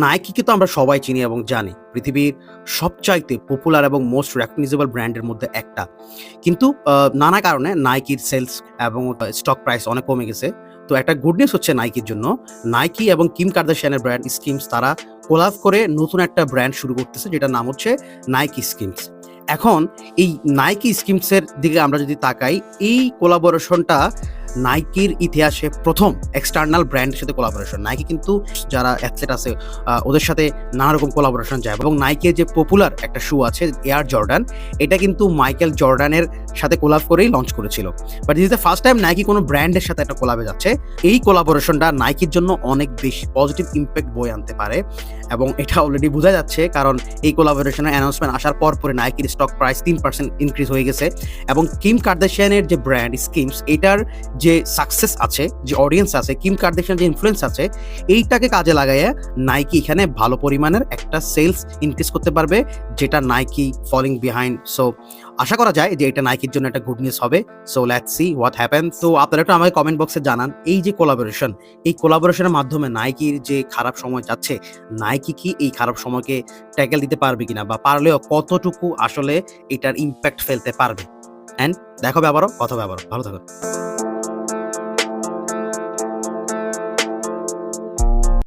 নাইকিকে তো আমরা সবাই চিনি এবং জানি। পৃথিবীর সবচাইতে পপুলার এবং মোস্ট রেকগনাইজেবল ব্র্যান্ডের মধ্যে একটা। কিন্তু নানা কারণে নাইকির সেলস এবং স্টক প্রাইস অনেক কমে গেছে। তো একটা গুড নিউজ হচ্ছে নাইকির জন্য। নাইকি এবং কিম কার্দাশিয়ানের ব্র্যান্ড স্কিমস তারা কোলাব করে নতুন একটা ব্র্যান্ড শুরু করতেছে যেটার নাম হচ্ছে নাইকি স্কিমস। এখন এই নাইকি স্কিমসের দিকে আমরা যদি তাকাই, এই কোলাবোরেশনটা নাইকির ইতিহাসে প্রথম এক্সটার্নাল ব্র্যান্ডের সাথে কোলাবোরেশন। নাইকি কিন্তু যারা অ্যাথলেট আছে ওদের সাথে নানা রকম কোলাবোরেশন যায় এবং নাইকির যে পপুলার একটা শু আছে এয়ার জর্ডান, এটা কিন্তু মাইকেল জর্ডানের সাথে কোলাব করেই লঞ্চ করেছিল। But this is the first time Nike কোনো ব্র্যান্ডের সাথে একটা কোলাবে যাচ্ছে। এই কোলাবোরেশনটা নাইকির জন্য অনেক বেশি পজিটিভ ইম্প্যাক্ট বয়ে আনতে পারে এবং এটা অলরেডি বোঝা যাচ্ছে, কারণ এই কোলাবোরেশনের অ্যানাউন্সমেন্ট আসার পরে নাইকির স্টক প্রাইস 3% ইনক্রিজ হয়ে গেছে এবং কিম কার্দাশিয়ানের যে ব্র্যান্ড স্কিমস, এটার যে সাকসেস আছে, যে অডিয়েন্স আছে, কিম কার্দাশিয়ানের যে ইনফ্লুয়েন্স আছে, এইটাকে কাজে লাগাইয়া নাইকি এখানে ভালো পরিমাণের একটা সেলস ইনক্রিজ করতে পারবে, যেটা নাইকি ফলিং বিহাইন্ড। সো আশা করা যায় যে এটা নাইকির জন্য একটা গুড নিউজ হবে। So let's see what happen. তো আপনারা একটু আমাকে কমেন্ট বক্সে জানান, এই যে কোলাবোরেশন, এই কোলাবোরেশনের মাধ্যমে নাইকির যে খারাপ সময় যাচ্ছে, নাইকি কি এই খারাপ সময়কে ট্যাকেল দিতে পারবে কিনা, বা পারলেও কতটুকু আসলে এটার ইম্প্যাক্ট ফেলতে পারবে। অ্যান্ড দেখা হবে আবারও, কথা হবে আবারও। ভালো থাকুন।